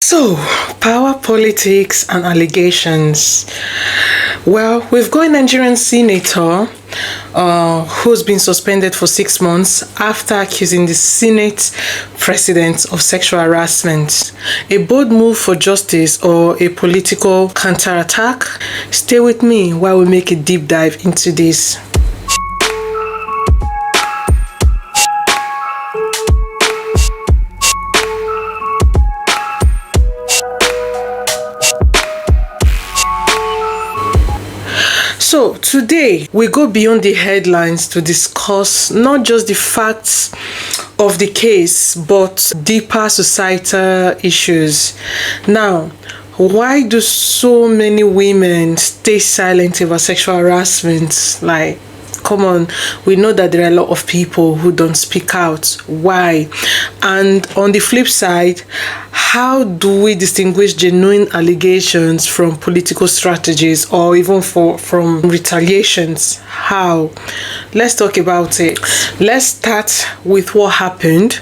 So, power politics and allegations. Well, we've got a Nigerian senator who's been suspended for 6 months after accusing the Senate President of sexual harassment. A bold move for justice or a political counterattack? Stay with me while we make a deep dive into this. So today we go beyond the headlines to discuss not just the facts of the case but deeper societal issues. Now, why do so many women stay silent about sexual harassment? Like, come on, we know that there are a lot of people who don't speak out. Why? And on the flip side, how do we distinguish genuine allegations from political strategies or even from retaliations? How? Let's talk about it. Let's start with what happened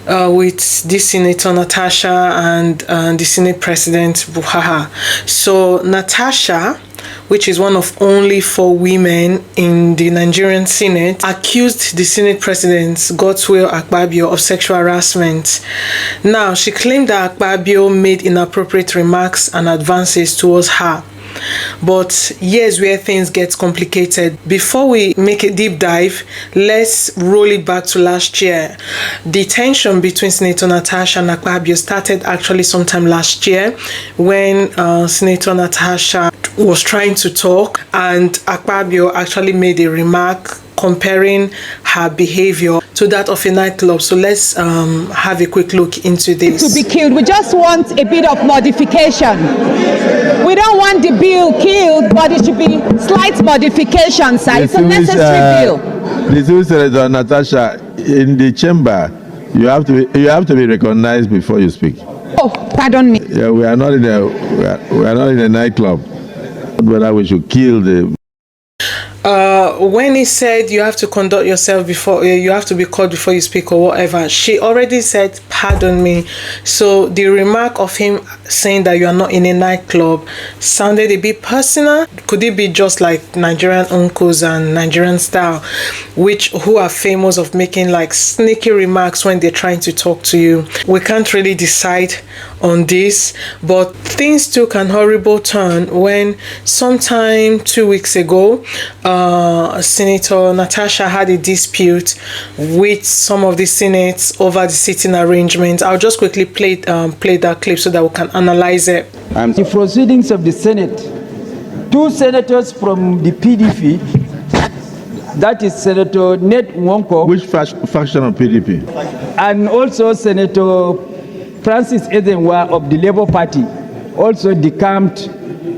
with this Senator Natasha and the Senate President Buhaha. So Natasha, which is one of only 4 women in the Nigerian Senate, accused the Senate President Godswill Akpabio of sexual harassment. Now, she claimed that Akpabio made inappropriate remarks and advances towards her. But here's where things get complicated. Before we make a deep dive, let's roll it back to last year. The tension between Senator Natasha and Akpabio started actually sometime last year when Senator Natasha was trying to talk and Akpabio actually made a remark comparing her behavior to that of a nightclub. So let's have a quick look into this. To be killed, we just want a bit of modification. We don't want the bill killed, but it should be slight modifications. It's a necessary bill. Please, Senator Natasha, in the chamber, you have to be recognized before you speak. Oh, pardon me. Yeah, we are not in a nightclub. Whether we should kill the. When he said you have to conduct yourself before you have to be called before you speak or whatever, she already said pardon me. So the remark of him saying that you are not in a nightclub sounded a bit personal. Could it be just like Nigerian uncles and Nigerian style, who are famous of making like sneaky remarks when they're trying to talk to you? We can't really decide on this, but things took an horrible turn when sometime 2 weeks ago, Senator Natasha had a dispute with some of the Senates over the seating arrangement. I'll just quickly play that clip so that we can analyze it. The proceedings of the Senate, 2 senators from the PDP, that is Senator Ned Nwonko. Which faction of PDP? And also Senator Francis Ezenwa of the Labour Party also decamped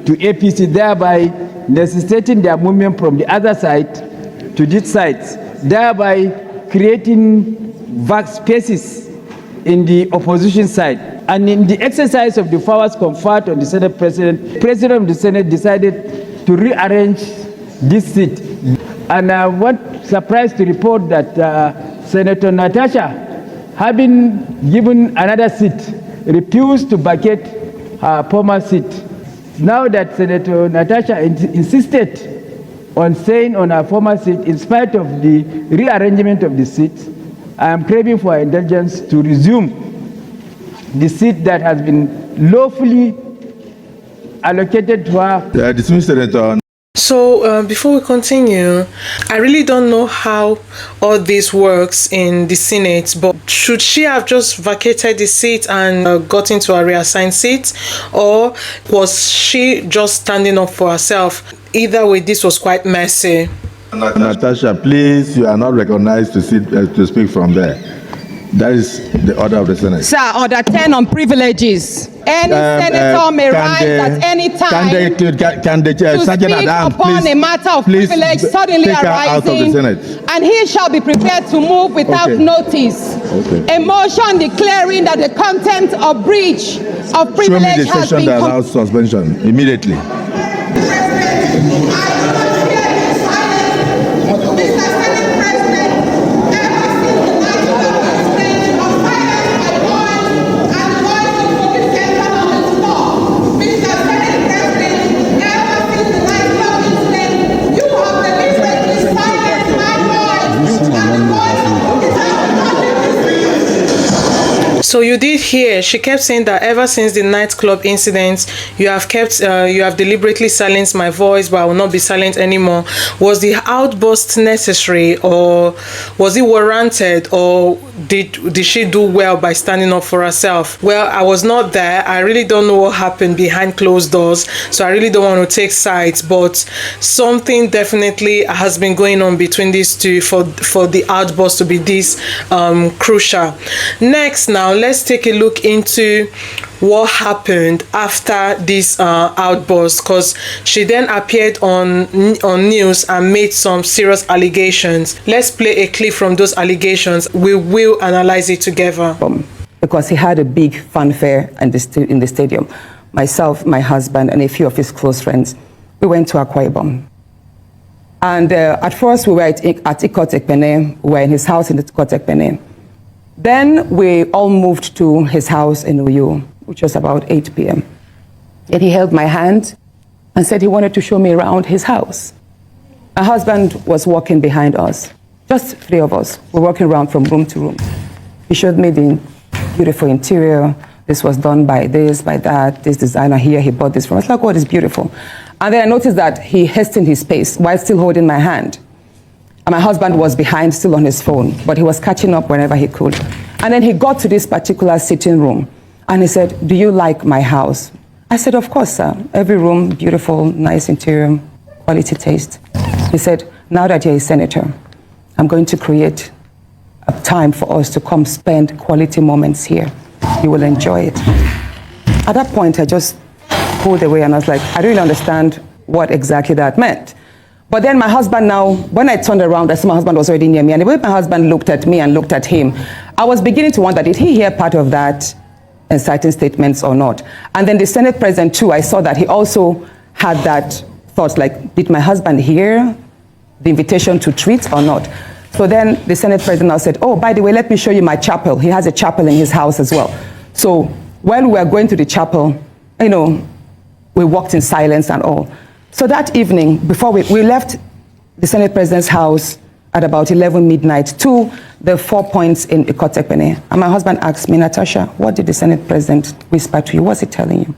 to APC, thereby necessitating their movement from the other side to this side, thereby creating vast spaces in the opposition side. And in the exercise of the powers conferred on the Senate President of the Senate decided to rearrange this seat. And I was surprised to report that Senator Natasha, having given another seat, refused to vacate her former seat. Now that Senator Natasha insisted on staying on her former seat in spite of the rearrangement of the seat, I am craving for indulgence to resume the seat that has been lawfully allocated to her. Dismissed, Senator. So before we continue, I really don't know how all this works in the Senate, but should she have just vacated the seat and got into a reassigned seat, or was she just standing up for herself? Either way, this was quite messy. Natasha, please, you are not recognized to speak from there. That is the order of the Senate. Sir, order 10 on privileges. Any senator may rise at any time to speak upon a matter of privilege suddenly arising, and he shall be prepared to move without notice. A motion declaring that the content of breach of privilege has been... Show me the section that allows suspension immediately. So you did hear, she kept saying that ever since the nightclub incident, you have deliberately silenced my voice, but I will not be silent anymore. Was the outburst necessary, or was it warranted, or did she do well by standing up for herself? Well, I was not there. I really don't know what happened behind closed doors, so I really don't want to take sides, but something definitely has been going on between these two for the outburst to be this crucial. Next, now let's take a look into what happened after this outburst, because she then appeared on news and made some serious allegations. Let's play a clip from those allegations. We will analyze it together. Because he had a big fanfare in the stadium. Myself, my husband, and a few of his close friends, we went to Akwa Ibom. And at first we were at Ikot Ekpene. We were in his house in Ikot Ekpene. Then we all moved to his house in Uyo, which was about 8 p.m. And he held my hand and said he wanted to show me around his house. My husband was walking behind us, just 3 of us. We're walking around from room to room. He showed me the beautiful interior. This was done by this, by that, this designer here, he bought this from us. Like, oh, it's beautiful. And then I noticed that he hastened his pace while still holding my hand. And my husband was behind, still on his phone, but he was catching up whenever he could. And then he got to this particular sitting room, and he said, "Do you like my house?" I said, "Of course, sir. Every room, beautiful, nice interior, quality taste." He said, "Now that you're a senator, I'm going to create a time for us to come spend quality moments here. You will enjoy it." At that point, I just pulled away, and I was like, I don't really understand what exactly that meant. But then my husband now, when I turned around, I saw my husband was already near me. And the way my husband looked at me and looked at him, I was beginning to wonder, did he hear part of that inciting statements or not? And then the Senate President too, I saw that he also had that thought, like, did my husband hear the invitation to treat or not? So then the Senate President now said, "Oh, by the way, let me show you my chapel." He has a chapel in his house as well. So when we were going to the chapel, you know, we walked in silence and all. So that evening, before we left the Senate President's house at about 11 midnight to the 4 points in Ikot Ekpene. And my husband asked me, "Natasha, what did the Senate President whisper to you? What's he telling you?"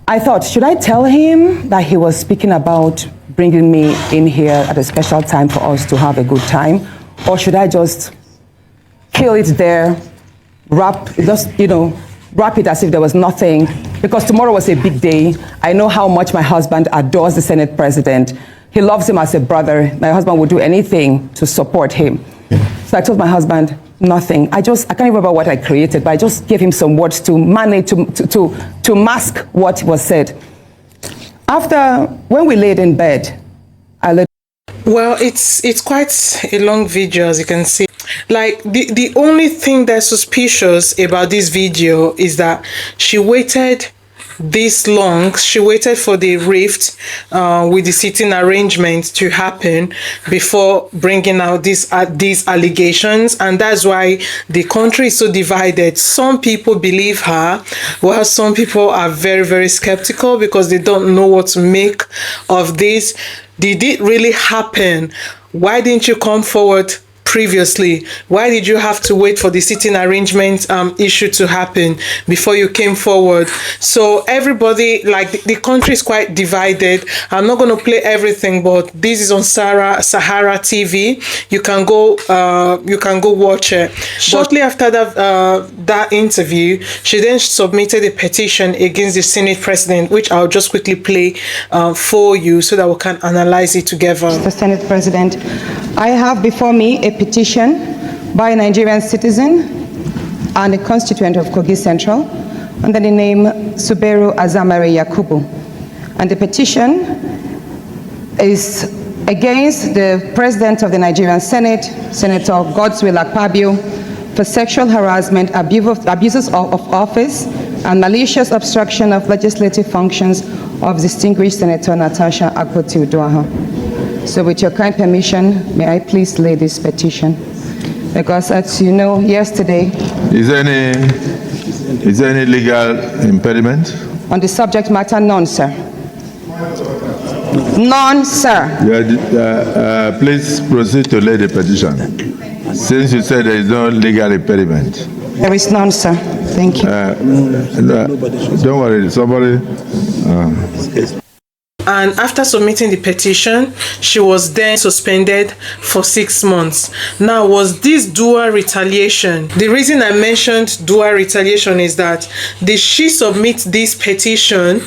I thought, should I tell him that he was speaking about bringing me in here at a special time for us to have a good time? Or should I just kill it there, wrap it as if there was nothing? Because tomorrow was a big day. I know how much my husband adores the Senate President. He loves him as a brother. My husband would do anything to support him. So I told my husband, nothing. I can't remember what I created, but I just gave him some words to manage, to mask what was said. When we laid in bed, Well, it's quite a long video, as you can see. Like, the only thing that's suspicious about this video is that she waited this long. She waited for the rift with the sitting arrangement to happen before bringing out these allegations, and that's why the country is so divided. Some people believe her, while some people are very, very skeptical because they don't know what to make of this. Did it really happen? Why didn't you come forward previously? Why did you have to wait for the sitting arrangement issue to happen before you came forward? So everybody, like, the country is quite divided. I'm not going to play everything, but this is on Sahara TV. You can go watch it. Shortly after that interview, she then submitted a petition against the Senate President, which I'll just quickly play for you so that we can analyze it together. Mr. Senate President, I have before me a petition by a Nigerian citizen and a constituent of Kogi Central under the name Suberu Azamare Yakubu. And the petition is against the President of the Nigerian Senate, Senator Godswill Akpabio, for sexual harassment, abuses of office, and malicious obstruction of legislative functions of distinguished Senator Natasha Akpoti-Uduaghan. So with your kind permission, may I please lay this petition? Because as you know, yesterday... Is there any legal impediment? On the subject matter, none, sir. None, sir. Please proceed to lay the petition. Since you said there is no legal impediment. There is none, sir. Thank you. Don't worry, somebody. And after submitting the petition, she was then suspended for 6 months. Now, was this dual retaliation? The reason I mentioned dual retaliation is that did she submit this petition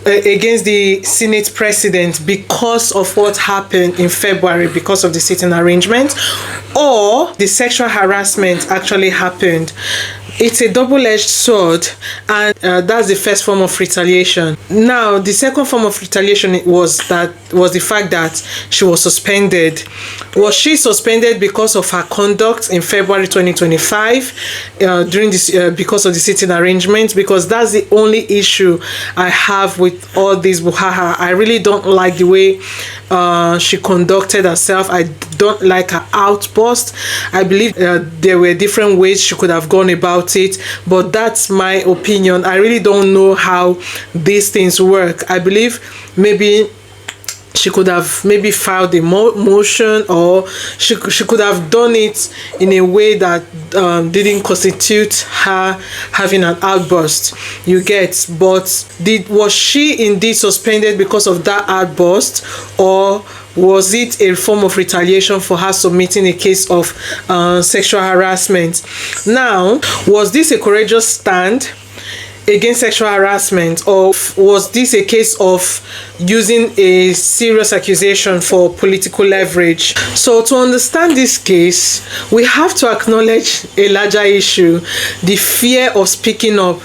against the Senate President because of what happened in February, because of the sitting arrangement, or the sexual harassment actually happened? It's a double-edged sword, and that's the first form of retaliation. Now, the second form of retaliation was the fact that she was suspended. Was she suspended because of her conduct in February 2025 during this because of the sitting arrangement? Because that's the only issue I have with all this buhaha. I really don't like the way she conducted herself. I don't like her outburst. I believe there were different ways she could have gone about it, but that's my opinion. I really don't know how these things work. I believe maybe she could have filed a motion, or she could have done it in a way that didn't constitute her having an outburst, you get. But was she indeed suspended because of that outburst, or was it a form of retaliation for her submitting a case of sexual harassment? Now, was this a courageous stand against sexual harassment, or was this a case of using a serious accusation for political leverage? So to understand this case, we have to acknowledge a larger issue: the fear of speaking up.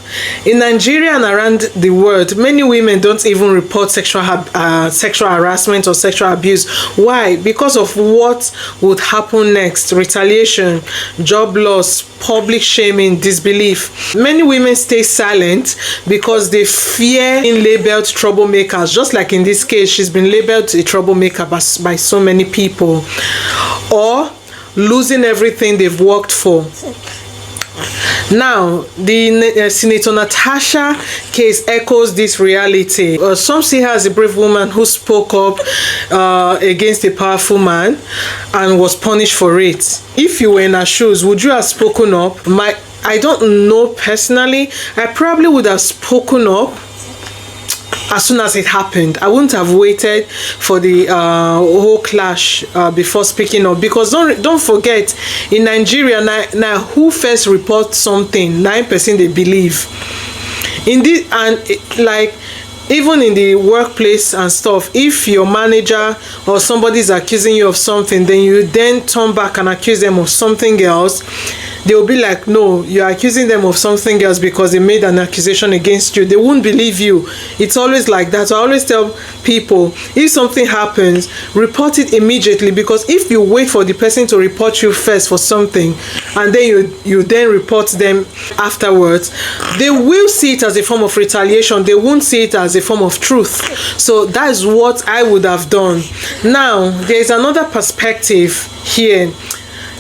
In Nigeria and around the world, many women don't even report sexual harassment or sexual abuse. Why? Because of what would happen next: retaliation, job loss, public shaming, disbelief. Many women stay silent because they fear being labeled troublemakers. Just like in this case, she's been labeled a troublemaker by so many people, or losing everything they've worked for. Now, the Senator Natasha case echoes this reality. Some see her as a brave woman who spoke up against a powerful man and was punished for it. If you were in her shoes, would you have spoken up? I don't know personally. I probably would have spoken up as soon as it happened. I wouldn't have waited for the whole clash before speaking up, because don't forget, in Nigeria now who first reports something, 9% they believe in this. And like, even in the workplace and stuff, if your manager or somebody is accusing you of something, then you then turn back and accuse them of something else, they will be like, no, you're accusing them of something else because they made an accusation against you. They won't believe you. It's always like that. So I always tell people, if something happens, report it immediately, because if you wait for the person to report you first for something and then you then report them afterwards, they will see it as a form of retaliation. They won't see it as a form of truth. So that is what I would have done. Now, there is another perspective here.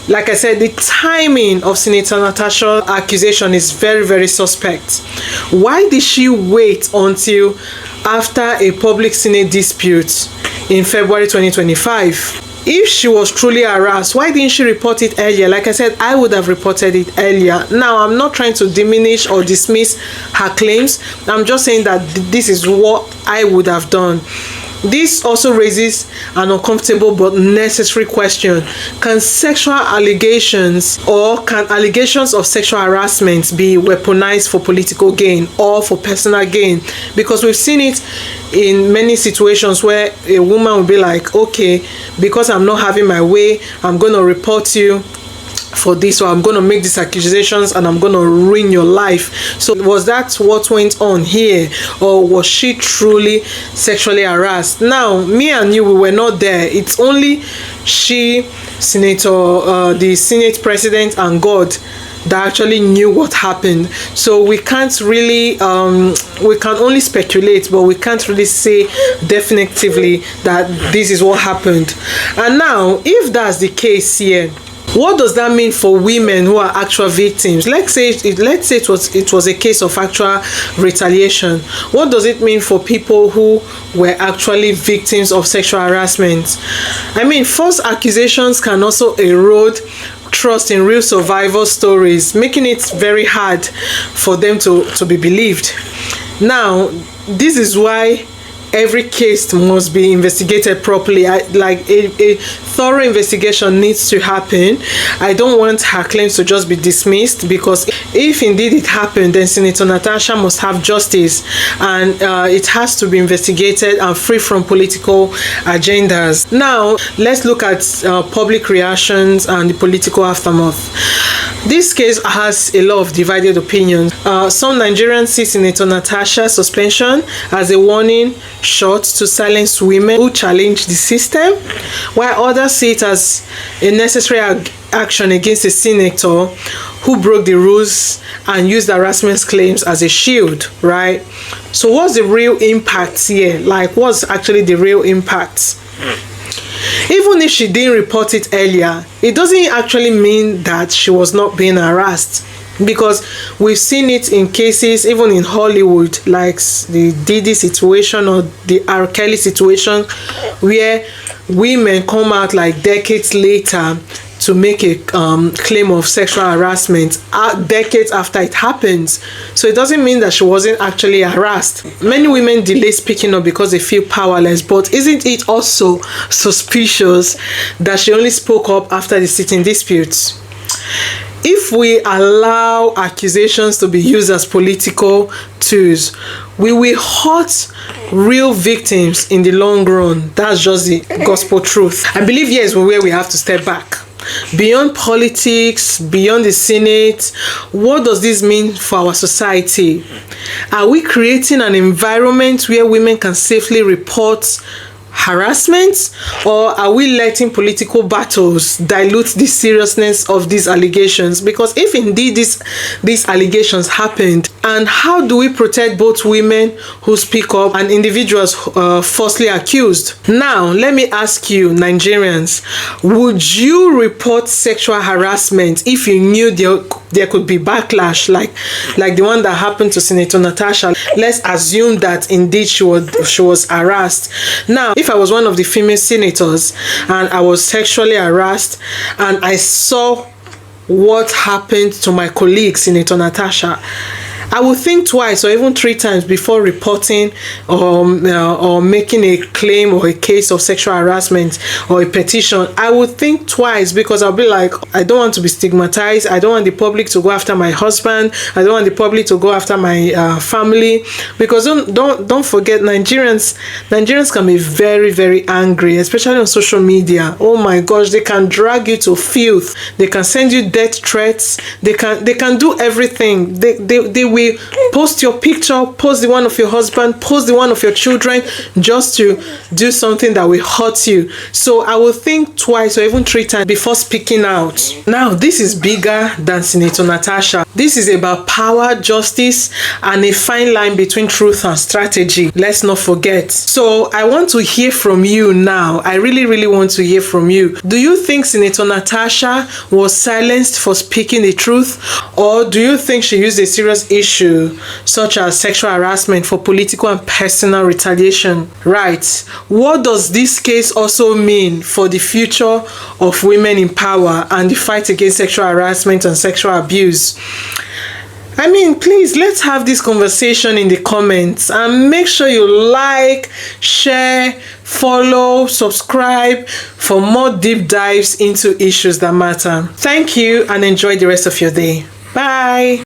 Like I said, the timing of Senator Natasha's accusation is very, very suspect. Why did she wait until after a public Senate dispute in February 2025? If she was truly harassed, why didn't she report it earlier? Like I said, I would have reported it earlier. Now, I'm not trying to diminish or dismiss her claims. I'm just saying that this is what I would have done. This also raises an uncomfortable but necessary question. Can sexual allegations, or can allegations of sexual harassment be weaponized for political gain or for personal gain? Because we've seen it in many situations where a woman will be like, okay, because I'm not having my way, I'm going to report you for this, or I'm going to make these accusations and I'm going to ruin your life. So was that what went on here, or was she truly sexually harassed? Now, me and you, we were not there. It's only she, Senator, the Senate President, and God that actually knew what happened. So we can't really we can only speculate, but we can't really say definitively that this is what happened. And now, if that's the case here, what does that mean for women who are actual victims? Let's say it was a case of actual retaliation. What does it mean for people who were actually victims of sexual harassment? I mean, false accusations can also erode trust in real survival stories, making it very hard for them to be believed. Now, this is why every case must be investigated properly. A thorough investigation needs to happen. I don't want her claims to just be dismissed, because if indeed it happened, then Senator Natasha must have justice, and it has to be investigated and free from political agendas. Now, let's look at public reactions and the political aftermath. This case has a lot of divided opinions. Some Nigerians see Senator Natasha's suspension as a warning shot to silence women who challenge the system, while others see it as a necessary action against a senator who broke the rules and used harassment claims as a shield, right? So what's the real impact here? Like, what's actually the real impact? Even if she didn't report it earlier, it doesn't actually mean that she was not being harassed, because we've seen it in cases even in Hollywood, like the Diddy situation or the R. Kelly situation, where women come out like decades later to make a claim of sexual harassment decades after it happens. So it doesn't mean that she wasn't actually harassed. Many women delay speaking up because they feel powerless, but isn't it also suspicious that she only spoke up after the sitting disputes? If we allow accusations to be used as political tools, we will hurt real victims in the long run. That's just the gospel truth. I believe here is where we have to step back. Beyond politics, beyond the Senate, what does this mean for our society? Are we creating an environment where women can safely report harassment, or are we letting political battles dilute the seriousness of these allegations? Because if indeed these allegations happened, and how do we protect both women who speak up and individuals falsely accused? Now, let me ask you, Nigerians, would you report sexual harassment if you knew there could be backlash, like the one that happened to Senator Natasha? Let's assume that indeed she was harassed. Now, if I was one of the female senators and I was sexually harassed and I saw what happened to my colleague, Senator Natasha, I would think twice or even 3 times before reporting or making a claim or a case of sexual harassment or a petition. I would think twice, because I'll be like, I don't want to be stigmatized. I don't want the public to go after my husband. I don't want the public to go after my family. Because don't forget, Nigerians can be very, very angry, especially on social media. Oh my gosh, they can drag you to filth. They can send you death threats. They can do everything. They will post your picture, post the one of your husband, post the one of your children, just to do something that will hurt you. So I will think twice or even 3 times before speaking out. Now, this is bigger than Senator Natasha. This is about power, justice, and a fine line between truth and strategy. Let's not forget. So I want to hear from you now. I really, really want to hear from you. Do you think Senator Natasha was silenced for speaking the truth, or do you think she used a serious issue such as sexual harassment for political and personal retaliation? Right. What does this case also mean for the future of women in power and the fight against sexual harassment and sexual abuse? I mean, please, let's have this conversation in the comments, and make sure you like, share, follow, subscribe for more deep dives into issues that matter. Thank you, and enjoy the rest of your day. Bye.